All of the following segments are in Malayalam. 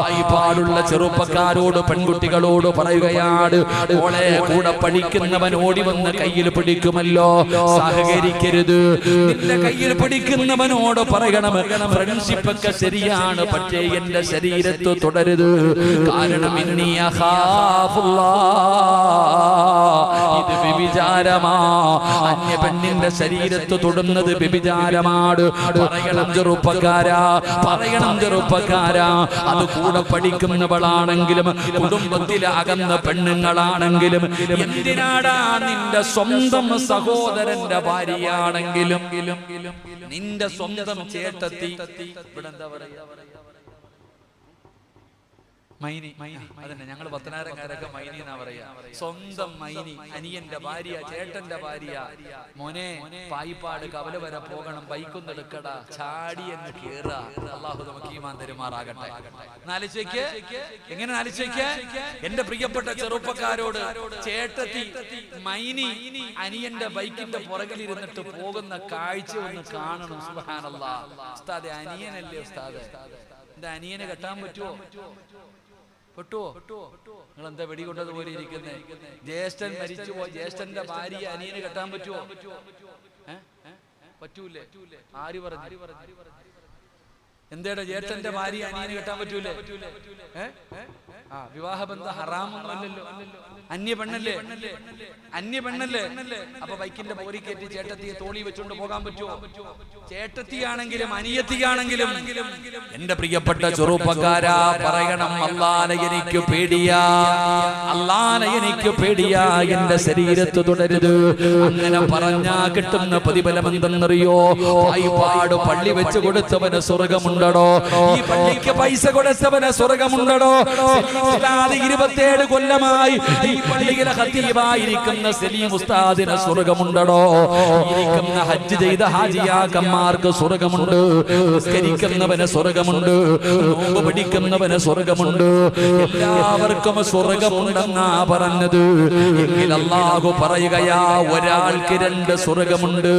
പാടുള്ള ചെറുപ്പക്കാരോട് പെൺകുട്ടികളോട് പറയുകയാണ്, ഓളെ കൂടെ പഠിക്കുന്നവൻ ഓടി വന്ന് കയ്യിൽ പിടിക്കുമല്ലോ, സഹകരിക്കരുത്. നിന്റെ കയ്യിൽ പിടിക്കുന്നവനോട് പറയണം, ഫ്രണ്ട്ഷിപ്പ് ഒക്കെ ശരിയാണ്, പക്ഷേ എന്റെ ശരീരത്ത് തുടരുത്. കാരണം ഇന്നീ ഇത് വ്യഭിചാരമാ. അന്യ പെണ്ണിന്റെ ശരീരത്ത് തൊടുന്നത് വ്യഭിചാരമാണ്. പറയണം ചെറുപ്പക്കാരാ, പറയണം ചെറുപ്പക്കാരാ. അത് കൂടെ പഠിക്കുന്നവളാണെങ്കിലും കുടുംബത്തിലെ അകന്ന പെണ്ണുങ്ങളാണെങ്കിലും, എന്തിനാടാ നിന്റെ സ്വന്തം സഹോദരന്റെ ഭാര്യയാണെങ്കിലും നിന്റെ സ്വന്തം ചേട്ടത്തി, ഇവിടെ എന്താ പറയാ, മൈനി, അതന്നെ ഞങ്ങൾ പത്തനായിരക്കാരൊക്കെ മൈനി എന്നാ പറയാ. സ്വന്തം മൈനി, അനിയന്റെ ഭാര്യ, ചേട്ടന്റെ ഭാര്യ. മോനെ പായിപ്പാട് കവല വരെ പോകണം, ബൈക്കൊന്നും എടുക്കടാ, ചാടി എന്ന് കേറ. അള്ളാഹു നമുക്ക് ഈമാൻ തരുമാറാകട്ടെ. നാലിച്ചേക്ക് എങ്ങനെ നാലിച്ചേക്ക് എന്റെ പ്രിയപ്പെട്ട ചെറുപ്പക്കാരോട്, ചേട്ടത്തി മൈനി അനിയന്റെ ബൈക്കിന്റെ പുറകിലിരുന്നിട്ട് പോകുന്ന കാഴ്ച ഒന്ന് കാണണം. സുബ്ഹാനല്ലാഹ്. ഉസ്താദെ അനിയനല്ലേ ഉസ്താദെ, എന്റെ അനിയനെ കെട്ടാൻ പറ്റുമോ? പെട്ടുവോ? നിങ്ങൾ എന്താ വെടികൊണ്ടത് പോലെ ഇരിക്കുന്നേ? ജ്യേഷ്ഠൻ മരിച്ചു പോയി, ജ്യേഷ്ഠന്റെ ഭാര്യ അനിയന് കെട്ടാൻ പറ്റുമോ? പറ്റൂലേ? ആര് പറഞ്ഞു? എന്തേടാ ജ്യേഷ്ഠന്റെ ഭാര്യ അനിയന് കെട്ടാൻ പറ്റൂലേ? വിവാഹബന്ധം ഹറാമൊന്നുമല്ലല്ലോ. അന്യ പെണ്ണല്ലേ, അന്യ പെണ്ണല്ലേ. അപ്പൊ ബൈക്കിന്റെ പോരി കയറ്റി ചേട്ടത്തിയെ തോളി വെച്ചുകൊണ്ട് പോകാൻ പറ്റുമോ? ചേട്ടത്തിയാണെങ്കിലും അനിയത്തിയാണെങ്കിലും എന്റെ പ്രിയപ്പെട്ട ചെറുപ്പക്കാരാ പറയണം, അല്ലാഹനെ എനിക്ക് പേടിയാ, അല്ലാഹനെ എനിക്ക് പേടിയാ, എന്റെ ശരീരത്ത് തുടരുത്. അങ്ങനെ പറഞ്ഞാ കിട്ടുന്ന പ്രതിഫലം എന്തെന്നറിയോ? പായിപ്പാട് പള്ളി വെച്ച് കൊടുത്തവന് സ്വർഗമുണ്ടോ? ഈ പള്ളിക്ക് പൈസ കൊടുത്തവന് സ്വർഗമുണ്ടോ? 27 കൊല്ലമായി ഈ പള്ളിയിലെ ഖതീബായിരിക്കുന്ന സലീം ഉസ്താദിന് സ്വർഗമുണ്ടോ? ഇരിക്കുന്ന ഹജ്ജ് ചെയ്ത ഹാജിയാക്കന്മാർക്ക് സ്വർഗമുണ്ട്, നിസ്കരിക്കുന്നവന് സ്വർഗമുണ്ട്, നോമ്പ് പിടിക്കുന്നവന് സ്വർഗമുണ്ട്, എല്ലാവർക്കും സ്വർഗമുണ്ടെന്നാ പറഞ്ഞത്. എങ്കിൽ അല്ലാഹു പറയുകയാ, ഒരാൾക്ക് 2 സ്വർഗമുണ്ട്.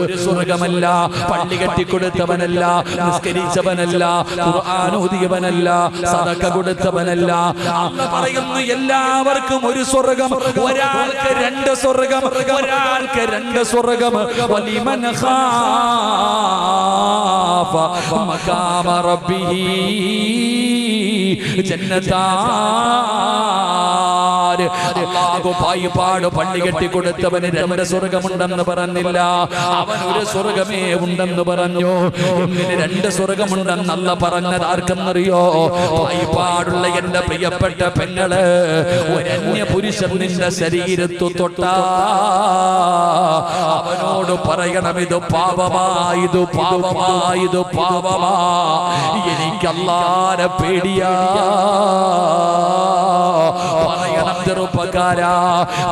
ഒരു സ്വർഗമല്ല, പള്ളി കെട്ടിക്കൊടുത്തവനല്ല, നിസ്കരിച്ചവനല്ല, ഖുർആൻ ഓതിയവനല്ല, സദഖ കൊടുത്തവനല്ല. അല്ലാഹു പറയുന്നു, എല്ലാവർക്കും ഒരു സ്വർഗം, ഒരാൾക്ക് 2 സ്വർഗം, ഒരാൾക്ക് 2 സ്വർഗം. വലിമൻ ഖാഫ മഖാമ റബ്ബിഹി ജന്നതാൻ. അല്ലാഹു പായിപ്പാട് പള്ളി കെട്ടിക്കൊടുത്തവന് 2 സ്വർഗമുണ്ടെന്ന് പറഞ്ഞില്ല, അവൻ ഒരു സ്വർഗമേ ഉണ്ടെന്ന് പറഞ്ഞു. ഇങ്ങനെ 2 സ്വർഗമുണ്ടെന്നല്ല പറഞ്ഞത് ആർക്കെന്നറിയോ? പായിപ്പാടുള്ള എന്റെ പ്രിയപ്പെട്ട പെങ്ങള്, ഒരന്യ പുരുഷൻ നിന്റെ ശരീരത്തു തൊട്ടാ അവനോട് പറയണം, ഇത് പാപമാ, ഇത് പാപമാ, ഇത് പാപമാ, എനിക്ക് അല്ലാഹനെ പേടിയാ. പറയണം ചെറുപ്പക്കാരാ.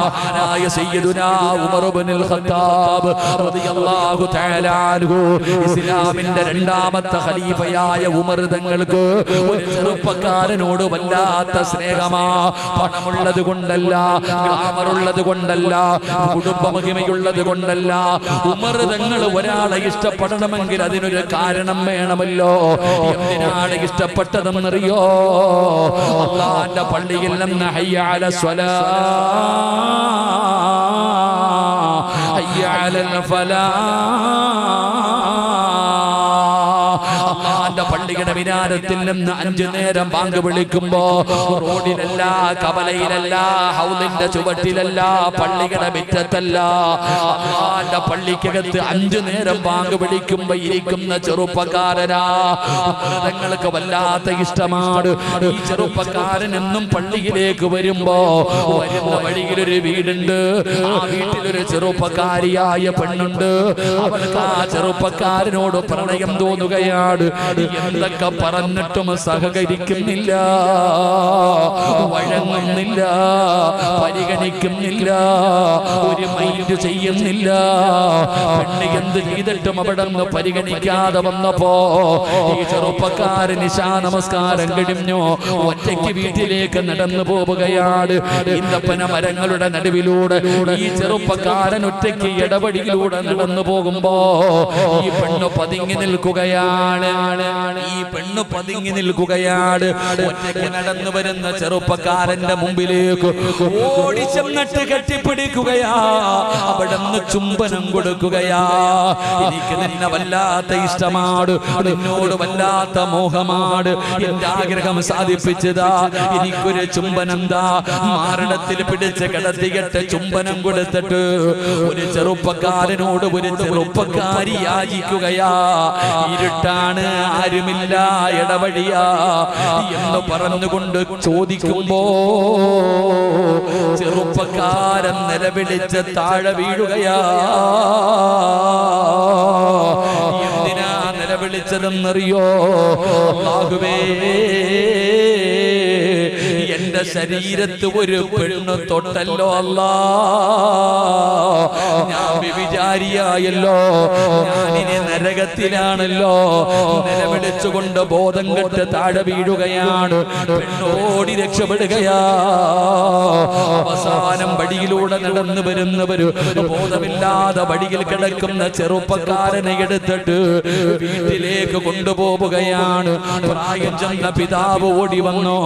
മഹാനായ സയ്യിദുനാ ഉമർ ഇബ്നുൽ ഖത്താബ് റളിയല്ലാഹു തആല അൻഹു, ഇസ്ലാമിന്റെ 2ാമത്തെ ഖലീഫയായ ഉമർ തങ്ങൾക്ക് ഒരു ചെറുപ്പക്കാരനോട് വല്ലാത്ത സ്നേഹമാ. പണമുള്ളത് കൊണ്ടല്ല, ഗ്ലാമറുള്ളത് കൊണ്ടല്ല, കുടുംബമഹിമയുള്ളത് കൊണ്ടല്ല. ഉമർ തങ്ങൾ ഒരാളെ ഇഷ്ടപ്പെടണമെങ്കിൽ അതിനൊരു കാരണം വേണമല്ലോ. എന്തിനാണ് ഇഷ്ടപ്പെട്ടതെന്നറിയോ? അല്ലാഹുവിന്റെ പള്ളിയിൽ നിന്ന് ഹയ്യ അല സ്വലാ, ഹയ്യ അലൽ ഫലാ, അല്ലാഹുവിന്റെ പള്ളിയുടെ മിനാരത്തിൽ നിന്ന് 5 നേരം ബാങ്ക് വിളിക്കുമ്പോ റോഡിലല്ല, കവലയിലല്ല, ഹൗദിന്റെ ചുവട്ടിലല്ല, പള്ളിയുടെ മുറ്റത്തല്ല, അല്ലാഹുവിന്റെ പള്ളിക്കകത്ത് 5 നേരം ബാങ്ക് വിളിക്കുമ്പോ ഇരിക്കുന്ന ചെറുപ്പക്കാരനാ. തങ്ങൾക്ക് വല്ലാത്ത ഇഷ്ടമാണ്. ഈ ചെറുപ്പക്കാരൻ എന്നും പള്ളിയിലേക്ക് വരുമ്പോ വരുന്ന വഴിയിലൊരു വീടുണ്ട്, ആ വീട്ടിലൊരു ചെറുപ്പക്കാരിയായ പെണ്ണുണ്ട്. അവൾക്ക് ആ ചെറുപ്പക്കാരനോട് പ്രണയം തോന്നുകയാണ്. എന്തൊക്കെ പറഞ്ഞിട്ടും സഹകരിക്കുന്നില്ല, വഴങ്ങുന്നില്ല, പരിഗണിക്കുന്നില്ല, ഒരു മൈൻഡ് ചെയ്യുന്നില്ല. പെണ്ണ് എന്ത് ചെയ്തിട്ടും അവിടെ നിന്ന് പരിഗണിക്കാതെ വന്നപ്പോ ഈ ചെറുപ്പക്കാരൻ ഇശാ നമസ്കാരം കഴിഞ്ഞു ഒറ്റയ്ക്ക് വീട്ടിലേക്ക് നടന്നു പോവുകയാണ്. ഈന്തപ്പന മരങ്ങളുടെ നടുവിലൂടെ ഈ ചെറുപ്പക്കാരൻ ഒറ്റയ്ക്ക് ഇടവഴിയിലൂടെ നടന്നു പോകുമ്പോ ഈ പെണ്ണ് പതുങ്ങി നിൽക്കുകയാണ്. ഈ പെണ്ണ് പെണ്ണ് പതുങ്ങി നിൽക്കുകയാണ്. ഒറ്റയ്ക്ക് നടന്നു വരുന്ന ചെറുപ്പക്കാരന്റെ മുമ്പിലേക്ക് ഓടി ചെന്നിട്ട് കെട്ടിപ്പിടിക്കുകയാ. അവിടുന്ന് ചുംബനം കൊടുക്കുകയാ. എനിക്ക് നിന്നെ വല്ലാത്ത ഇഷ്ടമാണ്, നിന്നോട് വല്ലാത്ത മോഹമാണ്, എന്റെ ആഗ്രഹം സാധിപ്പിച്ചതാ, എനിക്കൊരു ചുംബനം താ. മാരണത്തിൽ പിടിച്ച് കിടത്തിയിട്ട് ചുംബനം കൊടുത്തിട്ട് ഒരു ചെറുപ്പക്കാരനോട് ഒരു ചെറുപ്പക്കാരി യാചിക്കുകയാ. ഇരുട്ടാണ്, ആരുമില്ല, ഇടവഴിയാ എന്ന് പറഞ്ഞുകൊണ്ട് ചോദിക്കുമ്പോ ചെറുപ്പക്കാരൻ നിലവിളിച്ച് താഴെ വീഴുകയാ. എന്തിനാ നിലവിളിച്ചതെന്നറിയോ? അല്ലാഹുവേ, എന്റെ ശരീരത്ത് ഒരു പെണ്ണ് തൊട്ടല്ലോ അല്ലാ, ഞാൻ വ്യഭിചാരിയായല്ലോ, ഞാനിനി നരകത്തിലാണല്ലോ. നിലവിളിച്ചുകൊണ്ട് ബോധം കെട്ട് താഴെ വീഴുകയാണ്. പെണ്ണോടി രക്ഷപ്പെടുകയാ. അവസാനം വടിയിലൂടെ നടന്നു വരുന്നവര് ബോധമില്ലാതെ വടിയിൽ കിടക്കുന്ന ചെറുപ്പക്കാരനെ എടുത്തിട്ട് വീട്ടിലേക്ക് കൊണ്ടുപോവുകയാണ്. പ്രായം ചെന്ന പിതാവ് ഓടി വന്നു.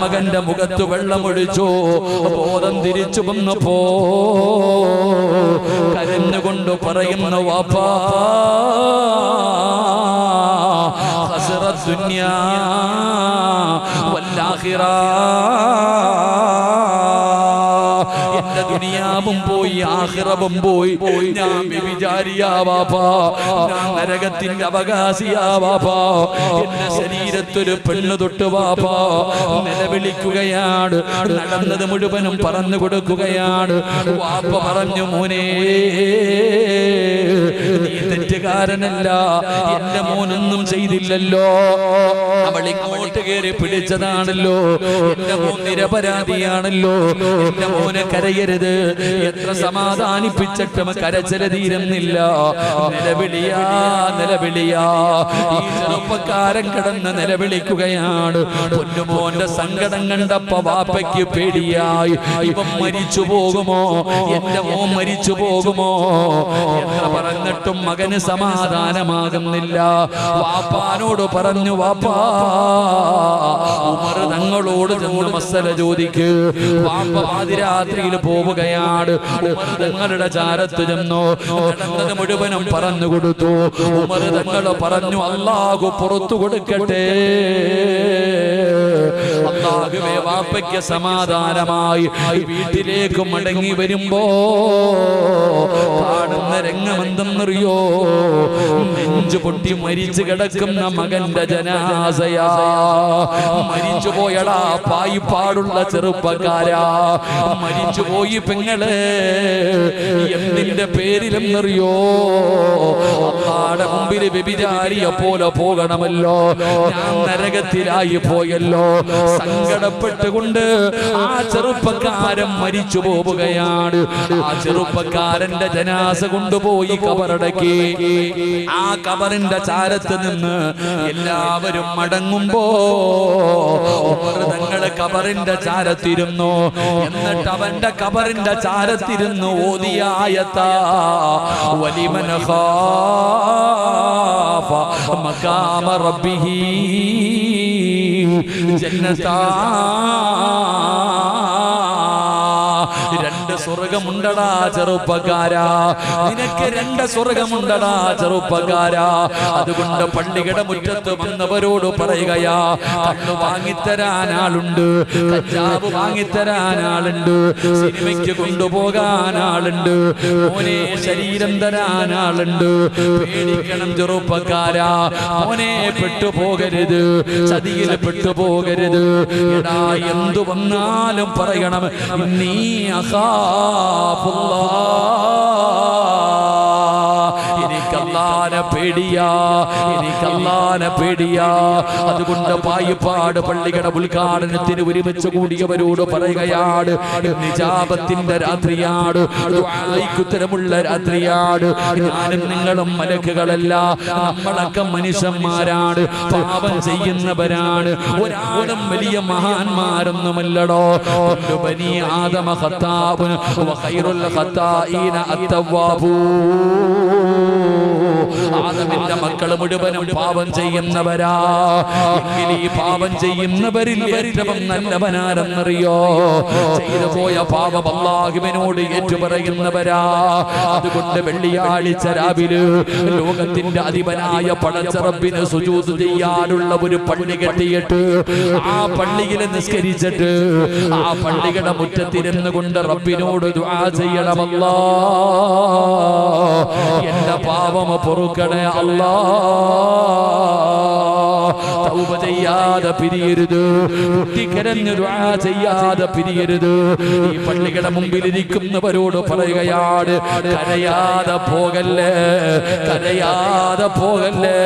മകന്റെ മുഖത്ത് വെള്ളമൊഴിച്ചു. ബോധം തിരിച്ചു വന്നപ്പോ കരഞ്ഞുകൊണ്ട് പറയുന്നു, വാപ്പാ, ഹസ്റത്ത് ദുനിയാ വല്ലാഖിറ, എന്റെ ദുനിയാവും പോയി, ആഖിറവും പോയി. ഞാൻ വ്യഭിചാരിയാ വാപ്പാ, ഞാൻ നരകത്തിന്റെ അവകാശിയാ വാപ്പാ. എന്റെ ശരീരത്തൊരു പെണ്ണ് തൊട്ട് വാപ്പാ. നിലവിളിക്കുകയാണ്. നടന്നത് മുഴുവനും പറഞ്ഞു കൊടുക്കുകയാണ്. വാപ്പ പറഞ്ഞു, മോനെ, നീ തെറ്റുകാരനല്ല, എന്റെ മോനൊന്നും ചെയ്തില്ലല്ലോ, അവൾ ഇങ്ങോട്ട് കയറി പിടിച്ചതാണല്ലോ, എന്റെ മോൻ നിരപരാധിയാണല്ലോ, എന്റെ മോനെ കരയരുത്. എത്ര സമാധാനിപ്പിച്ചിട്ടും കരച്ചില തീരുന്നില്ല. നിലവിളിയാ, നിലവിളിയാ. ഈ ചെറുപ്പക്കാരൻ കിടന്ന് നിലവിളിക്കുകയാണ്. പൊന്നുമോന്റെ സങ്കടം കണ്ടപ്പോ വാപ്പയ്ക്ക് പേടിയായി. ഇവൻ മരിച്ചു പോകുമോ, എന്റെ മോൻ മരിച്ചു പോകുമോ എത്ര പറഞ്ഞിട്ടും മകന് സമാധാനമാകുന്നില്ല. വാപ്പാനോട് പറഞ്ഞു, വാപ്പാ, ഉമർ തങ്ങളോട് ചെന്ന് മസല ചോദിക്ക്. വാപ്പ പാതിരാത്രിയിൽ പോവുകയാണ്. ഉമർ തങ്ങളുടെ ചാരത്ത് ചെന്നു. നടന്നത് മുഴുവനും പറഞ്ഞു കൊടുത്തു. ഉമർ തങ്ങൾ പറഞ്ഞു, അല്ലാഹു പുറത്തു കൊടുക്കട്ടെ. അല്ലാഹുവേ, വാപ്പയ്ക്ക് സമാധാനമായി വീട്ടിലേക്ക് മടങ്ങി വരുമ്പോ കാണുന്ന രംഗമെന്തെന്നറിയോ? നെഞ്ചു പൊട്ടി മരിച്ചു കിടക്കുന്ന മകന്റെ ജനാസയാ. മരിച്ചുപോയടാ പായിപ്പാടുള്ള ചെറുപ്പക്കാരാ, മരിച്ചുപോയി പെങ്ങളെ. എന്തിന്റെ പേരിലെന്നറിയോ? അല്ലാഹുവിന്റെ മുമ്പിൽ വ്യഭിചാരിയെ പോലെ പോകണമല്ലോ, ഞാൻ നരകത്തിലായി പോയല്ലോ. സങ്കടപ്പെട്ടുകൊണ്ട് ആ ചെറുപ്പക്കാരൻ മരിച്ചു പോവുകയാണ്. ആ ചെറുപ്പക്കാരന്റെ ജനാസ കൊണ്ടുപോയി കബറടക്കി. ആ കബറിന്റെ ചാരത്ത് നിന്ന് എല്ലാവരും മടങ്ങുമ്പോ തങ്ങള് കബറിന്റെ ചാരത്തിരുന്നു. എന്നിട്ട് അവന്റെ കബറിന്റെ ചാരത്തിരുന്നു ഓതിയായത്താ, വലിമൻ ഖാഫ മഖാമ റബ്ബിഹി ജന്നതാ. രണ്ട് സ്വർഗമുണ്ടടാ ചെറുപ്പക്കാരാ, നിനക്ക് രണ്ട് സ്വർഗമുണ്ടടാ ചെറുപ്പക്കാരാ. അതുകൊണ്ട് പള്ളിയുടെ മുറ്റത്ത് വന്നവരോട് പറയുകയാ, കണ്ണു വാങ്ങിത്തരാൻ ആളുണ്ട്, കഞ്ചാവ് വാങ്ങിത്തരാൻ ആളുണ്ട്, സിനിമയ്ക്ക് കൊണ്ടുപോകാൻ ആളുണ്ട്, മോനെ ശരീരം തരാൻ ആളുണ്ട്. പേടിക്കണം ചെറുപ്പക്കാരാ, മോനെ പെട്ടുപോകരുത്, ചതിയിൽ പെട്ടുപോകരുത്. എടാ, എന്തു വന്നാലും പറയണം, നീ എനിക്കല്ലാനെ പേടിയാ, എനിക്കല്ലാനെ പേടിയാ. അതുകൊണ്ട് പായിപ്പാട് പള്ളിയുടെ ഉദ്ഘാടനത്തിന് ഒരുമിച്ച് കൂടിയവരോട് പറയുകയാണ്, നിജാബത്തിന്റെ രാത്രിയാണ്, ഉത്തരമുള്ള രാത്രിയാണ്. ഞാനും നിങ്ങളും മലക്കുകളല്ല, നമ്മളൊക്കെ മനുഷ്യന്മാരാണ്, പാപം ചെയ്യുന്നവരാണ്. ഒരാളും വലിയ മഹാന്മാരൊന്നുമല്ലടോ. ബനി ആദമ ഖത്താബുൻ വഖൈറുൽ ഖത്താഈന അത്തവ്വാബൂൻ. ആദമിന്റെ മക്കൾ മുഴുവനും പാപം ചെയ്യുന്നവരാ. എങ്കിൽ ഈ പാപം ചെയ്യുന്നവരിൽ ഏറ്റവും നല്ലവനാരെന്നറിയോ? ചെയ്തു പോയ പാപം അല്ലാഹുവിനോട് ഏറ്റുപറയുന്നവരാ. അതുകൊണ്ട് വെള്ളിയാഴ്ച രാവിലെ ലോകത്തിന്റെ അധിപനായ പടച്ച റബ്ബിന് സുജൂദ് ചെയ്യാനുള്ള ഒരു പള്ളി കെട്ടിയിട്ട് ആ പള്ളിയിൽ നിസ്കരിച്ചിട്ട് ആ പള്ളിയുടെ മുറ്റത്തിരുന്ന് കൊണ്ട് റബ്ബിനോട് ദുആ ചെയ്യണം. അല്ലാഹ് എന്റെ പാപം പൊറുക്കണേ അല്ലാഹ്. തൗബ ചെയ്യാതെ പിരിയരുത്, കുട്ടിക്കരഞ്ഞ് ദുആ ചെയ്യാതെ പിരിയരുത്. ഈ പള്ളിയുടെ മുമ്പിൽ ഇരിക്കുന്നവരോട് പറയുകയാണ്, കരയാതെ പോകല്ലേ, കരയാതെ പോകല്ലേ.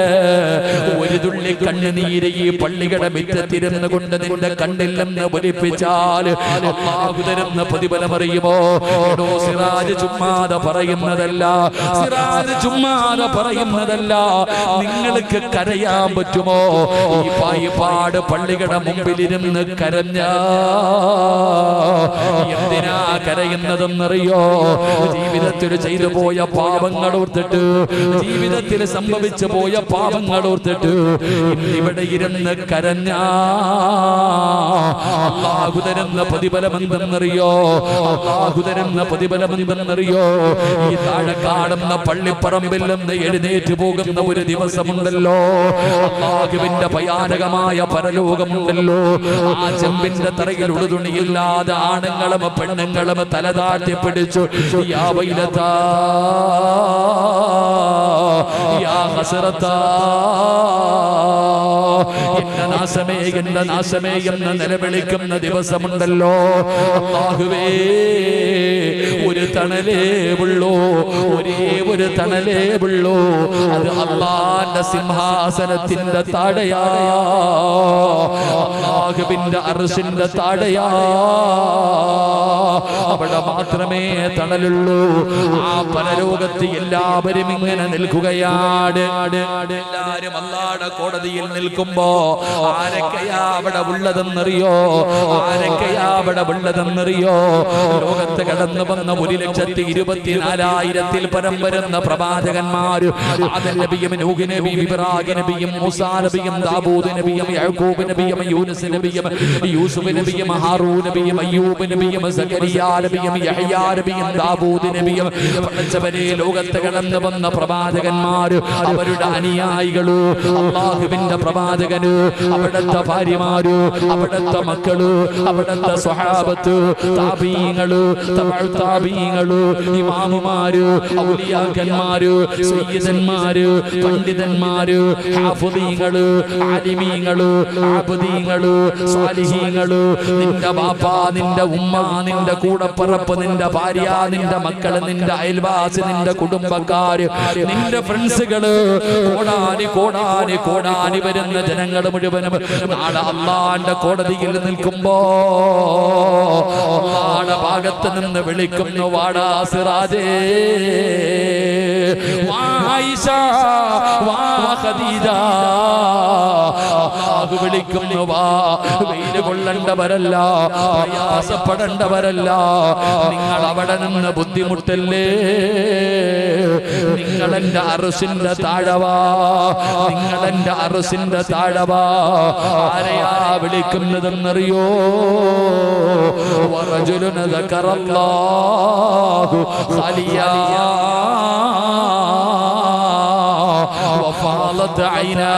ഒരു തുള്ളി കണ്ണുനീര് ഈ പള്ളിയുടെ മുറ്റത്തിരുന്ന് കൊണ്ട് നിന്റെ കണ്ണിൽ നിന്ന് ഒലിപ്പിച്ചാൽ അല്ലാഹു തരുന്ന പ്രതിഫലം അറിയുമോ? എടോ സിറാജ് ചുമ്മാതെ പറയുന്നതല്ല, സിറാജ് ചുമ്മാതെ പറയുന്നതല്ല. നിങ്ങൾക്ക് കരയാൻ പറ്റുമോ? ഈ പായിപ്പാട് പള്ളിയുടെ മുമ്പിലിരുന്ന് കരഞ്ഞ എന്തിനാ കരയുന്നതെന്നറിയോ? ജീവിതത്തിൽ ചെയ്തു പോയ പാപങ്ങൾ ഓർത്തിട്ട്, ജീവിതത്തിൽ സംഭവിച്ചു പോയ പാപങ്ങൾ ഓർത്തിട്ട് ഇവിടെ ഇരുന്ന് കരഞ്ഞ അല്ലാഹു തരുന്ന പ്രതിഫലം എന്തെന്നറിയോ? അല്ലാഹു തരുന്ന പ്രതിഫലം എന്തെന്നറിയോ? ഈ താഴെ കാണുന്ന പള്ളിപ്പറമ്പിൽ നിന്ന് എഴുന്നേറ്റ് പോകുന്ന ഒരു ദിവസമുണ്ടല്ലോ, അല്ലാഹുവിന്റെ ഭയാനകമായ പരലോകമുണ്ടല്ലോ. ആ ചെമ്പിന്റെ തറയിൽ ഉടുതുണിയില്ലാതെ ആണുങ്ങളും പെണ്ണുങ്ങളും തലതാഴ്ത്തി പിടിച്ചു യാ വൈലതാ യാ ഹസ്റതാ, എന്റെ നാശമേ എന്റെ നാശമേ എന്ന് നിലവിളിക്കുന്ന ദിവസമുണ്ടല്ലോ. അല്ലാഹുവേ ഒരു തണലേ ഉള്ളൂ, ഒരേ ഒരു തണലേ ഉള്ളൂ. അത് അല്ലാഹുവിന്റെ സിംഹാസനത്തിന്റെ താഴെയാ, അല്ലാഹുവിന്റെ അർശിന്റെ താഴെയാ. അവിടെ മാത്രമേ തണലുള്ളൂ. ആ പരലോകത്ത് എല്ലാവരും ഇങ്ങനെ നിൽക്കുകയാണ്. എല്ലാരും അല്ലാഹുവിന്റെ കോടതിയിൽ നിൽക്കുമ്പോ ആരൊക്കെയാ അവിടെ ഉള്ളതെന്നറിയോ? ആരൊക്കെയാ അവിടെ ഉള്ളതെന്നറിയോ? ലോകത്ത് കടന്നു വന്ന 1,24,000 പരം വരുന്ന പ്രവാചകന്മാര്, ആദം നബിയും നൂഹ് നബിയും ഇബ്രാഹിം നബിയും മൂസാ നബിയും ദാവൂദ് നബിയും യാക്കൂബ് നബിയും യൂനുസ് നബിയും യൂസുഫ് നബിയും ഹാറൂൻ നബിയും അയ്യൂബ് നബിയും സക്കരിയാ നബിയും യഹ്യാ നബിയും ദാവൂദ് നബിയും പഠിച്ചവരെ ലോകത്ത് കടന്നു വന്ന പ്രവാചകന്മാര്, അവരുടെ അനുയായികള്, അല്ലാഹുവിന്റെ പ്രവാചകന്, അവിടുത്തെ ഭാര്യമാര്, അവിടുത്തെ മക്കള്, അവിടുത്തെ സ്വഹാബത്ത്, താബീങ്ങള്, തബഉ താബീങ്ങള്, ഇമാമുമാര്, ഔലിയാക്കന്മാര്, സയ്യിദന്മാര്, പണ്ഡിതന്മാര്, ഹാഫിദീങ്ങള്, ആലിമീങ്ങള്, ആബിദീങ്ങള്, സാലിഹീങ്ങള്, നിന്റെ ബാപ്പ, നിന്റെ ഉമ്മ, നിന്റെ കൂടപ്പിറപ്പ്, നിന്റെ ഭാര്യ, നിന്റെ മക്കള്, നിന്റെ അയൽവാസി, നിന്റെ കുടുംബക്കാര്, നിന്റെ ഫ്രണ്ട്സുകള്, കോടാനി കോടാനി കോടാനി വരുന്ന ജനങ്ങൾ മുഴുവനും നാളെ അല്ലാഹുവിന്റെ കോടതിയിൽ നിൽക്കുമ്പോ അല്ലാഹുവിന്റെ ഭാഗത്ത് നിന്ന് വിളിക്കുന്നു, വാടാ സിറാജേ, വാ ആയിഷ, വാ ഖദീജ. അല്ലാഹു വിളിക്കുന്നു, വാ. വെയിൽ കൊള്ളേണ്ടവരല്ല, പ്രയാസപ്പെടേണ്ടവരല്ല, നിങ്ങൾ അവിടെ നിന്ന് ബുദ്ധിമുട്ടല്ലേ. നിങ്ങൾ എന്റെ അർശിന്റെ താഴവാ, നിങ്ങൾ എന്റെ അർശിന്റെ താഴവാ. ആരെയാ വിളിക്കുന്നതെന്നറിയോ? വറജുലുൻ ദക്കറല്ലാഹു ഖലിയാ വഫാലത് ഐനാ.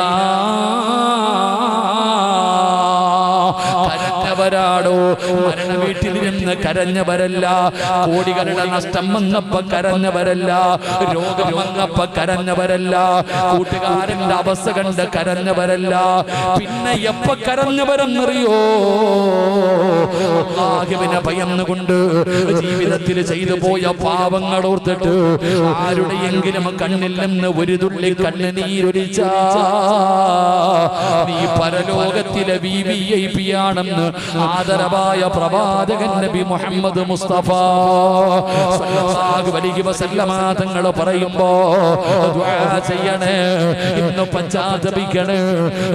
കരഞ്ഞവരാടോ, മരണ വീട്ടിലിരുന്ന് കരഞ്ഞവരല്ല, കോടികളുടെ നഷ്ടം വന്നപ്പോ കരഞ്ഞവരല്ല, രോഗം വന്നപ്പോ കരഞ്ഞവരല്ല, കൂട്ടുകാരന്റെ അവസ്ഥ കണ്ട് കരഞ്ഞവരല്ല. പിന്നെ എപ്പ കരഞ്ഞവരെന്നറിയോ? അല്ലാഹുവിനെ ഭയന്നുകൊണ്ട് ജീവിതത്തിൽ ചെയ്തു പോയ പാവങ്ങൾ ഓർത്തിട്ട് ആരുടെയെങ്കിലും കണ്ണിൽ നിന്ന് ഒരു തുള്ളി കണ്ണുനീരൊലിച്ചാ നീ പരലോകത്തിലെ VIP ആണെന്ന് ആദരവായ പ്രവാചകൻ നബി മുഹമ്മദ് മുസ്തഫ സല്ലല്ലാഹു അലൈഹി വസല്ലമ തങ്ങൾ പറയുമ്പോ ദുആ ചെയ്യണേ, ഇന്ന് പശ്ചാത്തപിക്കണേ.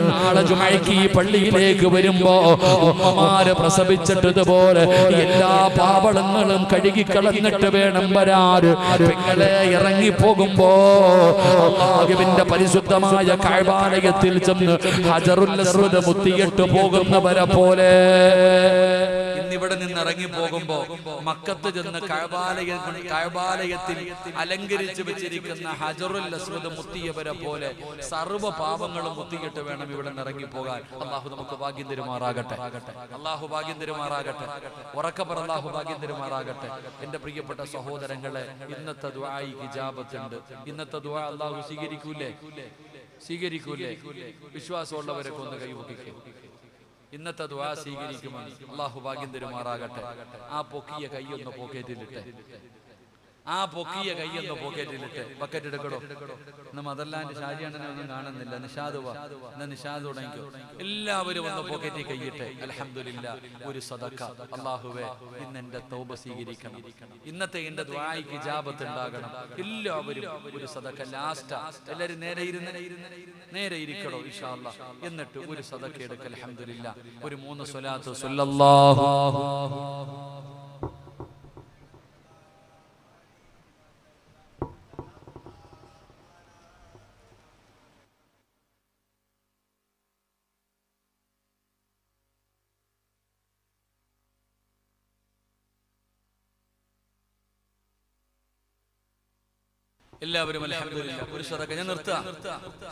നാളെ ജുമഅയ്ക്ക് ഈ പള്ളിയിലേക്ക് വരുമ്പോ ഉമ്മമാര് പ്രസവിച്ചിട്ടതുപോലെ എല്ലാ പാപങ്ങളും കഴുകിക്കളഞ്ഞിട്ട് വേണം വരാറ്. പെങ്ങളെ ഇറങ്ങിപ്പോകുമ്പോ അല്ലാഹുവിന്റെ പരിശുദ്ധമായ കഅബാലയത്തിൽ ചെന്ന് ഹജറുൽ അസ്വദ് മുത്തിയിട്ട് പോകുന്നവരെ പോലെ ഇന്നിവിടെ നിന്ന് ഇറങ്ങി പോകുമ്പോ മക്കത്ത് ചെന്ന് കഅബാലയത്തിൽ അലങ്കരിച്ചു വെച്ചിരിക്കുന്ന ഹജറുൽ അസ്വദ് മുത്തിയവരെ പോലെ സർവ്വ പാപങ്ങളും മുത്തിയിട്ട് വേണം ഇവിടെ നിന്ന് ഇറങ്ങി പോകാൻ. അല്ലാഹു നമുക്ക് ഭാഗ്യം തരുമാറാകട്ടെ. അല്ലാഹു ഭാഗ്യം തരുമാറാകട്ടെ. ഉറക്കപ്പറ അല്ലാഹു ഭാഗ്യം തരുമാറാകട്ടെ. എന്റെ പ്രിയപ്പെട്ട സഹോദരങ്ങളെ, ഇന്നത്തെ ദുആഇക്ക് ഇജാബത്തുണ്ട്. ഇന്നത്തെ ദുആ അല്ലാഹു സ്വീകരിക്കൂലേ? വിശ്വാസമുള്ളവരൊക്കെ ഒന്ന് കൈവക്കിക്കേ. ഇന്നത്തെ ദുആ സ്വീകരിക്കുമെന്ന് അല്ലാഹു ഭാഗ്യം തരുമാറാകട്ടെ. ആ പൊക്കിയ കൈയൊന്ന് പോക്കറ്റിലിട്ടെ. ബക്കറ്റ് എടുക്കടോ. ഇന്ന് മദർലാൻഡ് ഷാജിയാണെന്നെ ഒന്നും കാണുന്നില്ല. നിഷാദ് നിഷാദ് തുടങ്ങിക്കോ. എല്ലാവരും ഒന്ന് പോക്കറ്റിൽ കൈയിട്ടെ. അൽഹംദുലില്ലാ, ഒരു സദഖ. അല്ലാഹുവേ, ഇന്ന് എന്റെ തൗബ സ്വീകരിക്കണം. ഇന്നത്തെ എന്റെ ദുആഇക്ക് ഇജാബത്ത് ഉണ്ടാകണം. എല്ലാവരും ഒരു സദഖ. ലാസ്റ്റ് എല്ലാവരും നേരെ ഇരിക്കടോ ഇൻഷാ അല്ലാഹ്. എന്നിട്ട് ഒരു സദഖ എടുക്ക. അൽഹംദുലില്ലാ, ഒരു 3 സ്വലാത്ത് സ്വല്ലല്ലാഹു എല്ലാവരും അൽഹംദുലില്ലാ ഒരു സദഖ. ഞാൻ നിർത്താം,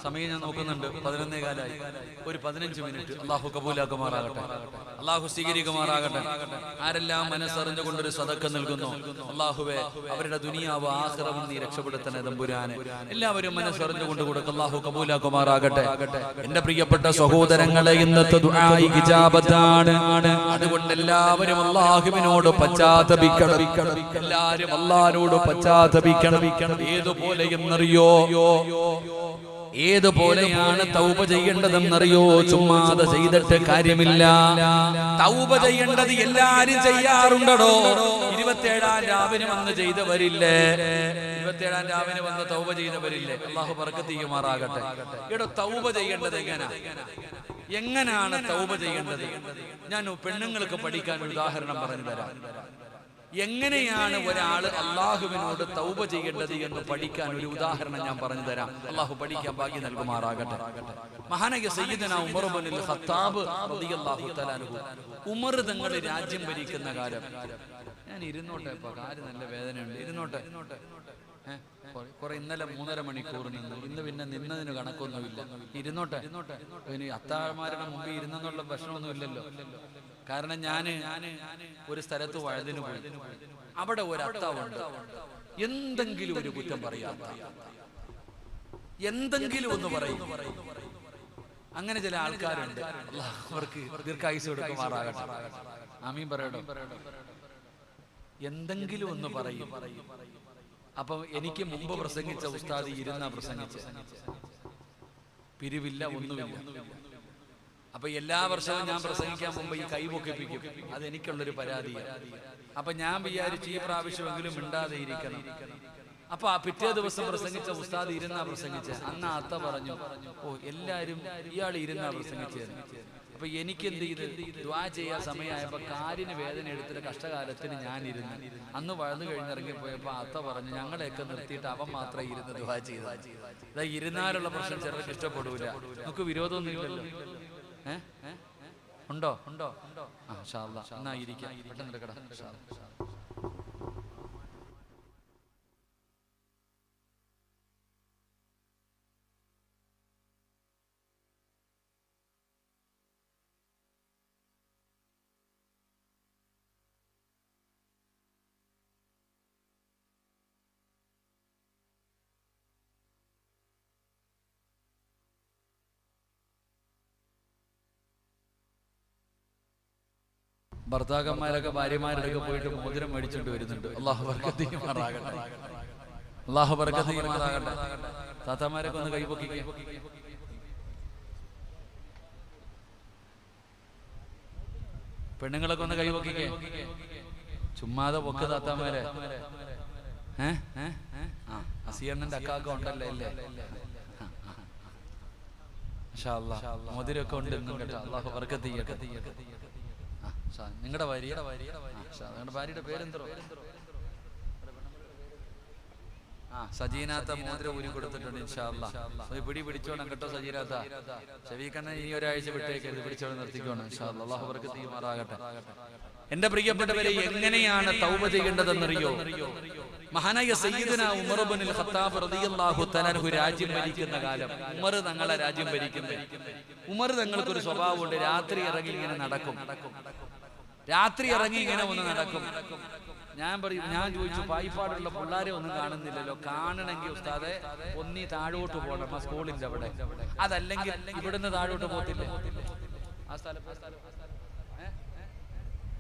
സമയം ഞാൻ നോക്കുന്നുണ്ട്. 11:15 ഒരു 15 മിനിറ്റ്. അല്ലാഹു കബൂലാക്കുമാറാകട്ടെ. അല്ലാഹു സ്വീകരിക്കുമാറാകട്ടെ. ആരെല്ലാം മനസ്സറിഞ്ഞുകൊണ്ടൊരു സദഖ നൽകുന്നു, അല്ലാഹുവേ, അവരുടെ ദുനിയാവ് ആഖിറവും നീ രക്ഷപ്പെടുത്തണേ തമ്പുരാനെ. എല്ലാവരും മനസ്സറിഞ്ഞുകൊണ്ട് കൊടുക്കുക. അല്ലാഹു കബൂലാക്കുമാറാകട്ടെ. എന്റെ പ്രിയപ്പെട്ട സഹോദരങ്ങളെ, ഇന്നത്തെ ദുആഇക്ക് ഇജാബത്താണ്. അതുകൊണ്ട് എല്ലാവരും അല്ലാഹുവിനോട് പശ്ചാത്തപിക്കണം. എല്ലാവരും അല്ലാഹുവോട് പശ്ചാത്തപിക്കണം. ഏതുപോലെ എന്നറിയോ? ഏതുപോലെയാണ് തൗബ ചെയ്യേണ്ടതെന്നറിയോ? ചുമ്മാതെ ചെയ്തിട്ട് കാര്യമില്ല. തൗബ ചെയ്യേണ്ടത് എല്ലാരും ചെയ്യാറുണ്ടോ? 27-ാം രാവിന് വന്ന് ചെയ്തവരില്ലേ? 27-ാം രാവിന് വന്ന് തൗബ ചെയ്തവരില്ലേ? അല്ലാഹു ബർക്കത്ത് ചെയ്യുമാറാകട്ടെ. ഇവിടെ തൗബ ചെയ്യേണ്ടത് എങ്ങനെയാണ് തൗബ ചെയ്യേണ്ടത്? ഞാൻ പെണ്ണുങ്ങൾക്ക് പഠിക്കാൻ ഒരു ഉദാഹരണം പറഞ്ഞു തരാം. എങ്ങനെയാണ് ഒരാൾ അള്ളാഹുവിനോട് തൗബ ചെയ്യേണ്ടത് എന്ന് പഠിക്കാൻ ഒരു ഉദാഹരണം ഞാൻ പറഞ്ഞു തരാം. അള്ളാഹു പഠിക്കാൻ ഭാഗ്യം നൽകുമാറാകട്ടെ. മഹാനായ സയ്യിദുനാ ഉമർ ഇബ്നുൽ ഖത്താബ് റളിയല്ലാഹു തആല അൻഹു, ഉമർ തങ്ങൾ രാജ്യം ഭരിക്കുന്ന കാലം. ഞാൻ ഇരുന്നോട്ടെ, ഇപ്പൊ കാര്യം നല്ല വേദനയുണ്ട്. ഇരുന്നോട്ടെ. കുറെ ഇന്നലെ 3.5 മണിക്കൂർ നിന്ന്, ഇന്ന് പിന്നെ നിന്നതിന് കണക്കൊന്നുമില്ല. ഇരുന്നോട്ടെ. ഇനി അത്താഴമാരുടെ മുമ്പ് ഇരുന്നെന്നുള്ള ഭക്ഷണമൊന്നും ഇല്ലല്ലോ. കാരണം ഞാന് ഒരു സ്ഥലത്ത് വഴുതിന് പോയി. അവിടെ ഒരു അത്താവുണ്ട്, എന്തെങ്കിലും ഒരു കുറ്റം പറയാത്ത, എന്തെങ്കിലും ഒന്ന് പറയും. അങ്ങനെ ചില ആൾക്കാരുണ്ട്. അവർക്ക് ദീർഘായുസ് കൊടുക്കുമാറാകട്ടെ. ആമീൻ പറയടോ. എന്തെങ്കിലും ഒന്ന് പറയും. അപ്പൊ എനിക്ക് മുമ്പ് പ്രസംഗിച്ച ഉസ്താദ് ഇരുന്നാ പ്രസംഗിച്ച്, പിരിവില്ല, ഒന്നുമില്ല. അപ്പൊ എല്ലാ വർഷവും ഞാൻ പ്രസംഗിക്കാൻ മുമ്പ് ഈ കൈ പൊക്കിപ്പിക്കും. അത് എനിക്കുള്ളൊരു പരാതിയാണ്. അപ്പൊ ഞാൻ വിചാരിച്ചു ഈ പ്രാവശ്യമെങ്കിലും മിണ്ടാതെ ഇരിക്കണം. അപ്പൊ ആ പിറ്റേ ദിവസം പ്രസംഗിച്ച ഉസ്താദ് ഇരുന്നാ പ്രസംഗിച്ച്. അന്ന് അത്ത പറഞ്ഞു, ഓ എല്ലാരും ഇയാൾ ഇരുന്നാ പ്രസംഗിച്ചത്. അപ്പൊ എനിക്ക് എന്ത് ചെയ്ത്, ദുആ ചെയ്യാൻ സമയമായപ്പോ കാലിന് വേദന എടുത്തിട്ട് കഷ്ടകാലത്തിന് ഞാൻ ഇരുന്ന്. അന്ന് വഴുതു കഴിഞ്ഞിറങ്ങിപ്പോയപ്പോ അത്ത പറഞ്ഞു, ഞങ്ങളെയൊക്കെ നിർത്തിയിട്ട് അവൻ മാത്രം ഇരുന്ന് ദുആ ചെയ്ത. ഇരുന്നാലുള്ള പ്രശ്നം ചിലർക്ക് ഇഷ്ടപ്പെടൂല. നമുക്ക് വിരോധമൊന്നും ഇല്ലല്ലോ. ഉണ്ടോ? എന്നാ ഇരിക്കാം. പെട്ടെന്ന് എടുക്കടാ. ഭർത്താക്കന്മാരൊക്കെ ഭാര്യമാരൊക്കെ പോയിട്ട് മോതിരം മേടിച്ചോണ്ട് വരുന്നുണ്ട്. അല്ലാഹു ബർക്കത്ത് ചെയ്യുമാറാകട്ടെ. അല്ലാഹു ബർക്കത്ത് ചെയ്യുമാറാകട്ടെ. താത്താമാരൊക്കെ ഒന്ന് കൈപൊക്കിക്കേ. പെണ്ണുങ്ങളൊക്കെ ഒന്ന് കൈവക്കിക്കേ, ചുമ്മാതെ പൊക്ക് താത്താമാരെ. അസിയണ്ണന്റെ അക്കാക്ക ഉണ്ടല്ലേ അല്ലേ? മോതിരൊക്കെ ഉണ്ട് കേട്ടോ. അള്ളാഹു ബർക്കത്ത് ചെയ്യട്ടെ. നിങ്ങളുടെ ഭാര്യയുടെ ഭാര്യയുടെ പേരെന്തോ? സജീനാത്ത മോതിരം ഊരി കൊടുത്തിട്ടുണ്ട്. ഇൻഷാ അല്ലാഹ് പിടി പിടിച്ചോണം കേട്ടോ സജീനാത്ത. ഷെഫീഖണ്ണൻ ഇനി ഒരാഴ്ച വിട്ടേക്കരുത്, പിടിച്ചോണം നിർത്തിക്കോണം. ഇൻഷാ അല്ലാഹ്. അള്ളാഹു ബർക്കത്ത് ചെയ്യുമാറാകട്ടെ. എന്റെ പ്രിയപ്പെട്ടവരെ, എങ്ങനെയാണ് തൗബ ചെയ്യേണ്ടതെന്നറിയോ? മഹാനായ സയ്യിദുനാ ഉമർ ഇബ്നുൽ ഖത്താബ് റളിയല്ലാഹു തആല അൻഹു രാജ്യം ഭരിക്കുന്ന കാലം, ഉമർ തങ്ങളെ രാജ്യം ഭരിക്കുന്നത്. ഉമർ തങ്ങൾക്കൊരു സ്വഭാവമുണ്ട്, രാത്രി ഇറങ്ങി ഇങ്ങനെ നടക്കും. രാത്രി ഇറങ്ങി ഇങ്ങനെ ഒന്ന് നടക്കും. ഞാൻ ചോദിച്ചു, പായിപ്പാടുള്ള പിള്ളേരെ ഒന്നും കാണുന്നില്ലല്ലോ, കാണണമെങ്കിൽ ഉസ്താദെ ഒന്നി താഴോട്ട് പോകണം, ആ സ്കൂളിന്റെ അവിടെ, അതല്ലെങ്കിൽ ഇവിടുന്ന് താഴോട്ട് പോകത്തില്ലേ ആ സ്ഥലത്ത്.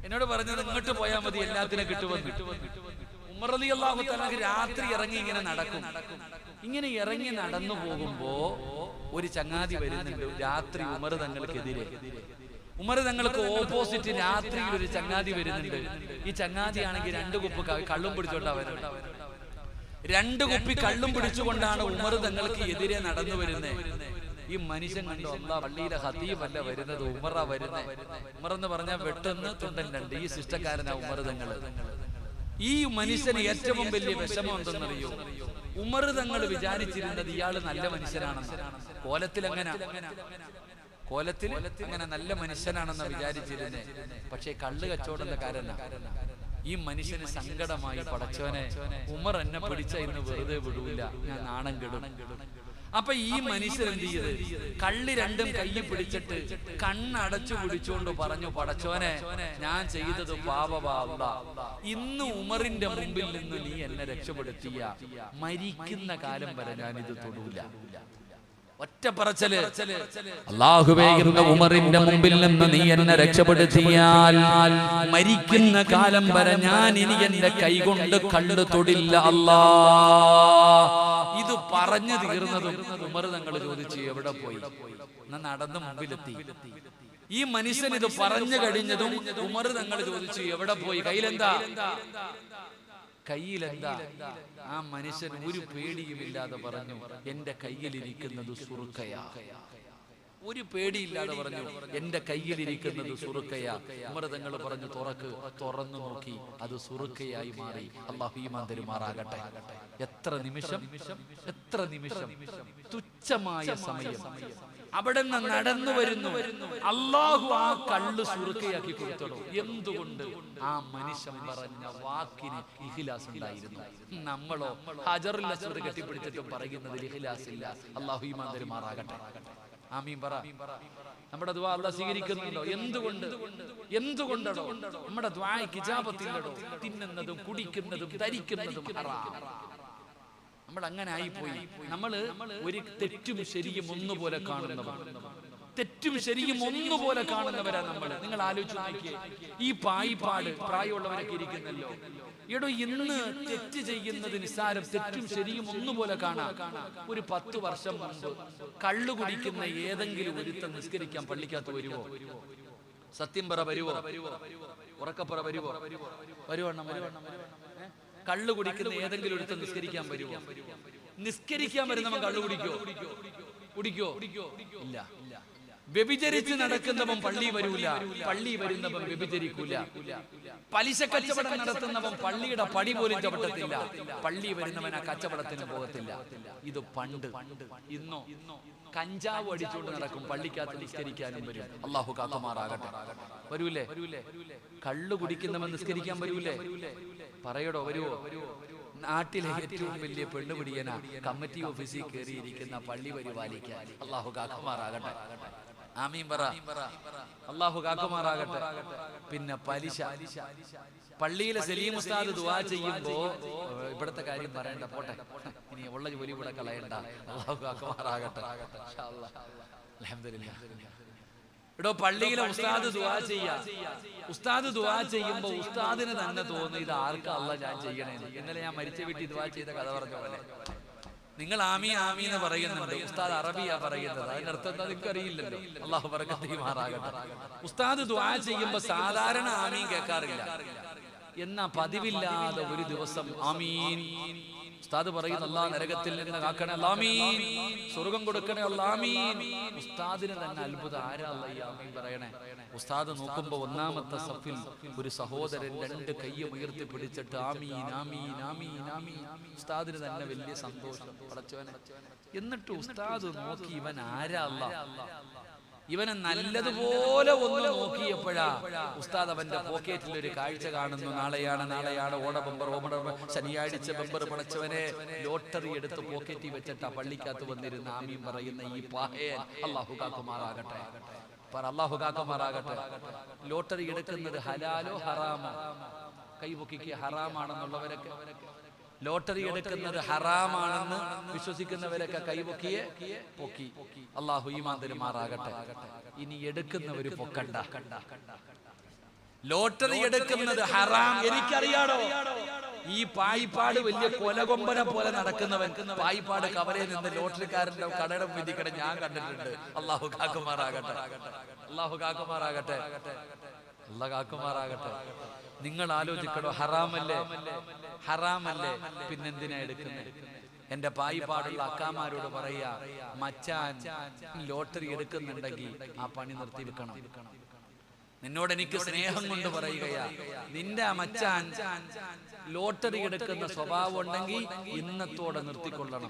എന്നോട് പറഞ്ഞത് ഇങ്ങോട്ട് പോയാൽ മതി, എല്ലാത്തിനും കിട്ടുമെന്ന്. ഉമർ റളിയല്ലാഹു തആല രാത്രി ഇറങ്ങി ഇങ്ങനെ നടക്കും. ഇങ്ങനെ ഇറങ്ങി നടന്നു പോകുമ്പോ ഒരു ചങ്ങാതി വരുന്നുണ്ട് രാത്രി ഉമർ തങ്ങൾക്കെതിരെ. ഉമർ തങ്ങൾക്ക് ഓപ്പോസിറ്റ് രാത്രിയിൽ ഒരു ചങ്ങാതി വരുന്നുണ്ട്. ഈ ചങ്ങാതിയാണെങ്കിൽ 2 കുപ്പി കള്ളും പിടിച്ചോണ്ടാ വരുന്നത്. 2 കുപ്പി കള്ളും പിടിച്ചുകൊണ്ടാണ് ഉമർ തങ്ങൾക്ക് എതിരെ നടന്നു വരുന്നത്. ഈ മനുഷ്യൻ കണ്ടു, അല്ലാഹ് പള്ളിയിലെ ഖതീബല്ല വരുന്നത്, ഉമറാ വരുന്നത്. ഉമർ എന്ന് പറഞ്ഞാൽ വെട്ടുന്ന തുണ്ടൻ 2. ഈ ശിഷ്ടക്കാരനാ ഉമർ തങ്ങൾ. ഈ മനുഷ്യന് ഏറ്റവും വലിയ വിഷമം എന്തെന്നറിയോ? ഉമർ തങ്ങൾ വിചാരിച്ചിരുന്നത് ഇയാള് നല്ല മനുഷ്യനാണെന്ന്. കോലത്തിൽ അങ്ങനെ നല്ല മനുഷ്യനാണെന്ന് വിചാരിച്ചിരുന്നേ. പക്ഷേ കള്ള് കച്ചവടം കാരണം ഈ മനുഷ്യന് സങ്കടമായി. പടച്ചോനെ, ഉമർ എന്നെ പിടിച്ച ഇന്ന് വെറുതെ വിടൂല, ഞാൻ നാണം കെടും. അപ്പൊ ഈ മനുഷ്യൻ എന്ത് ചെയ്ത്, കള്ളി 2ഉം കയ്യിൽ പിടിച്ചിട്ട് കണ്ണടച്ചു പിടിച്ചുകൊണ്ട് പറഞ്ഞു, പടച്ചോനെ, ഞാൻ ചെയ്തത് പാപമാ അല്ലാഹ്. ഇന്ന് ഉമറിന്റെ മുമ്പിൽ നിന്ന് നീ എന്നെ രക്ഷപ്പെടുത്തിയ മരിക്കുന്ന കാലം വരെ ഞാൻ ഇത് തൊടൂല. ഒറ്റ പറച്ചല്, അല്ലാഹുവേ, ഇന്ന് ഉമറിന്റെ മുമ്പിൽ നിന്ന് നീ എന്നെ രക്ഷപ്പെടുത്തിയാൽ മരിക്കുന്ന കാലം വരെ ഞാൻ ഇനി എന്റെ കൈകൊണ്ട് കള്ള് തൊടില്ല അല്ലാഹ്. ഇത് പറഞ്ഞു തീർന്നതും ഉമർ തങ്ങൾ ചോദിച്ചു, എവിടെ പോയി? നടന്ന് മുമ്പിലെത്തി. ഈ മനുഷ്യൻ ഇത് പറഞ്ഞു കഴിഞ്ഞതും ഉമർ തങ്ങൾ ചോദിച്ചു, എവിടെ പോയി? കയ്യിലെന്താ? ആ മനുഷ്യൻ ഒരു പേടിയുമില്ലാതെ പറഞ്ഞു, എന്റെ കയ്യിലിരിക്കുന്നത് സുറുക്കയാ. ഒരു പേടിയില്ലാതെ പറഞ്ഞു, എന്റെ കയ്യിലിരിക്കുന്നത് സുറുക്കയാ. ഉമർ തങ്ങൾ പറഞ്ഞു, തുറന്നു നോക്കി, അത് സുറുക്കയായി മാറി. അല്ലാഹു ഈമാൻ തരുമാറാകട്ടെ. എത്ര നിമിഷം, തുച്ഛമായ സമയം. അവിടെ നിന്ന് നടന്നു വരുന്നു. അല്ലാഹു ആ കള്ള് സുറുക്കയാക്കി കൊടുത്തോ. എന്തുകൊണ്ട്? ആ മനുഷ്യൻ പറഞ്ഞ വാക്കിന് ഇഖ്ലാസ് ഉണ്ടായിരുന്നു. നമ്മളോ ഹജറുൽ അസ്വദ് കെട്ടിപ്പിടിച്ചിട്ട് പറയുന്നതിൽ ഇഖ്ലാസ് ഇല്ല. അല്ലാഹു ഈമാൻ തരുമാറാകട്ടെ. ആമീൻ പറ. നമ്മുടെ ദുആ അല്ലാഹു സ്വീകരിക്കുന്നുണ്ടോ? എന്തുകൊണ്ടോ നമ്മുടെ ദുആയ്ക്ക് ഇജാബത്തില്ലടോ? തിന്നുന്നതും കുടിക്കുന്നതും ധരിക്കുന്നതും ഹറാം. നമ്മൾ അങ്ങനെ ആയിപ്പോയി. നമ്മൾ ഒരു തെറ്റും ശരിയും ഒന്നുപോലെ കാണുന്നവരാ നമ്മൾ. നിങ്ങൾ ആലോചിച്ച് നോക്കിയേ, ഈ പായിപ്പാട് പ്രായമുള്ളവരൊക്കെ ഇരിക്കുന്നല്ലോ. എടോ, ഇന്ന് തെറ്റ് ചെയ്യുന്നത് നിസ്സാരം, തെറ്റും ശരിയും ഒന്നുപോലെ കാണാം. ഒരു 10 വർഷം മുമ്പ് കള്ളു കുടിക്കുന്ന ഏതെങ്കിലും ഒരുത്തൻ നിസ്കരിക്കാൻ പള്ളിക്കകത്ത് വരുവോ? സത്യം പറ, വരുവോ? ഉറക്കപ്പുറ വരുവോ? കള്ളു കുടിക്കുന്ന ഏതെങ്കിലും ഒരുത്തൻ നിസ്കരിക്കാൻ വരുമോ? നിസ്കരിക്കാൻ വരുന്നവൻ കള്ളു കുടിക്കോ? ഇല്ല. വ്യഭിചരിച്ച് നടക്കുന്നവൻ പള്ളി വരൂല, പള്ളി വരുന്നവൻ വ്യഭിചരിക്കൂല. പലിശ കച്ചവടം നടത്തുന്നവൻ പള്ളിയുടെ പടി പോലും ചവിട്ടത്തില്ല, പള്ളി വരുന്നവൻ ആ കച്ചവടത്തിന് പോകത്തില്ല. ഇത് പണ്ട്. ഇന്നോ കഞ്ചാവ് അടിച്ചുകൊണ്ട് നടക്കും, പള്ളിക്കകത്ത് നിസ്കരിക്കാനും വരും. അല്ലാഹു കാക്കുമാറാകട്ടെ. വരൂലേ? കള്ളു കുടിക്കുന്നവൻ നിസ്കരിക്കാൻ വരൂലേ? പറയടോ, വരുവോ? നാട്ടിലെ ഏറ്റവും വലിയ പെണ്ണുപിടിയനാ കമ്മിറ്റി ഓഫീസിൽ കയറിയിരിക്കുന്ന പള്ളി പരിപാലിക്കാൻ. അല്ലാഹു കാക്കുമാറാകട്ടെ. ആമീൻ പറ. അല്ലാഹു കാക്കുമാറാകട്ടെ. പിന്നെ പലിശ. പള്ളിയിലെ സലീം ഉസ്താദ് ദുആ ചെയ്യുമ്പോ ഇവിടത്തെ കാര്യം പറയണ്ട, പോട്ടെ, ഇനി ഉള്ള ജോലി കൂടെ കളയണ്ട. അല്ലാഹു കാക്കുമാറാകട്ടെ. ഇൻഷാ അല്ലാഹ്. അൽഹംദുലില്ലാഹ്. എടോ, പള്ളിയിലെ ഉസ്താദ് ദുആ ചെയ്യുമ്പോ ഉസ്താദിന് തന്നെ തോന്നുന്നു, ഇത് ആർക്കാ അല്ലാഹ് ഞാൻ ചെയ്യണേ. ഇന്നലെ ഞാൻ മരിച്ച വീട്ടിൽ ദുആ ചെയ്ത കഥ പറഞ്ഞ പോലെ നിങ്ങൾ ആമീ ആമീ എന്ന് പറയുന്നുണ്ട്, ഉസ്താദ് അറബിയാ പറയുന്നത്. അതിനർത്ഥം എന്താ നിങ്ങൾക്ക് അറിയില്ലല്ലോ. അള്ളാഹു ബറക്കത്ത് ചെയ്യുമാറാകട്ടെ. ഉസ്താദ് ദുആ ചെയ്യുമ്പോൾ സാധാരണ ആമീൻ കേൾക്കാറില്ല. എന്നാ പതിവില്ലാതെ ഒരു ദിവസം ആമീൻ ഉസ്താദ് പറയുന്നു, അല്ലാഹ് നരകത്തിൽ നിന്ന് കാക്കണേ ആമീൻ, സ്വർഗം കൊടുക്കണേ ആമീൻ. ഉസ്താദിന് തന്നെ അത്ഭുതം, ആരാ അല്ലാഹ് ഈ ആമീൻ പറയണേ? ഉസ്താദ് നോക്കുമ്പോ ഒന്നാമത്തെ സഫിൽ ഒരു സഹോദരൻ 2 കൈയും ഉയർത്തി പിടിച്ചിട്ട് ആമീൻ ആമീൻ ആമീൻ ആമീൻ. ഉസ്താദിന് തന്നെ വലിയ സന്തോഷം, പടച്ചവനെ. എന്നിട്ട് ഉസ്താദ് നോക്കി, ഇവൻ ആരാ അല്ലാഹ്? ഇവനെ നല്ലതുപോലെ ഒന്ന് നോക്കിയപ്പോഴാ ഉസ്താദ് അവന്റെ പോക്കറ്റിൽ ഒരു കാഴ്ച കാണുന്നു. നാളെയാണ് ഓട ബമ്പർ, ശനിയാഴ്ച ബമ്പർ. പടച്ചവനെ, ലോട്ടറി എടുത്ത് പോക്കറ്റിൽ വെച്ചിട്ടാ പള്ളിക്കകത്ത് വന്നിരുന്ന ആമീൻ പറയുന്ന ഈ പാഹയൻ അല്ലാഹു കാക്കുമാറാകട്ടെ. അല്ലാഹു കാക്കുമാറാകട്ടെ. ലോട്ടറി എടുക്കുന്നത് ഹലാലോ ഹറാമോ? കൈപൊക്കിക്ക് ഹറാമാണെന്നുള്ളവരൊക്കെ, ലോട്ടറി എടുക്കുന്നത് ഹറാമാണെന്ന് വിശ്വസിക്കുന്നവരൊക്കെ കൈപൊക്കിയെ പൊക്കി. അല്ലാഹു ഈമാൻ തരുമാറാകട്ടെ. ഇനി എടുക്കുന്നവര് പൊക്കണ്ട. ലോട്ടറി എടുക്കുന്നത് ഹറാം. എനിക്കറിയാടോ, ഈ പായിപ്പാട് വലിയ കൊലകൊമ്പനെ പോലെ നടക്കുന്നവൻ പായിപ്പാട് കവലയിൽ നിന്ന് ലോട്ടറിക്കാരന്റെ കടയുടെ വിധിക്കട ഞാൻ കണ്ടിട്ടുണ്ട്. അല്ലാഹു കാക്കുമാറാകട്ടെ. അല്ലാഹു കാക്കുമാറാകട്ടെ. അല്ലാഹു കാക്കുമാറാകട്ടെ. നിങ്ങൾ ആലോചിക്കണോ, ഹറാമല്ലേ? ഹറാമല്ലേ, പിന്നെന്തിനാ എടുക്കുന്നത്? എന്റെ പായിപ്പാടുള്ള അക്കാമാരോട് പറയാ, മച്ചാൻ ലോട്ടറി എടുക്കുന്നുണ്ടെങ്കിൽ ആ പണി നിർത്തി വെക്കണം. നിന്നോട് എനിക്ക് സ്നേഹം കൊണ്ട് പറയുകയാ, നിന്റെ മച്ചാൻ ലോട്ടറി എടുക്കുന്ന സ്വഭാവം ഉണ്ടെങ്കിൽ ഇന്നത്തോടെ നിർത്തിക്കൊള്ളണം.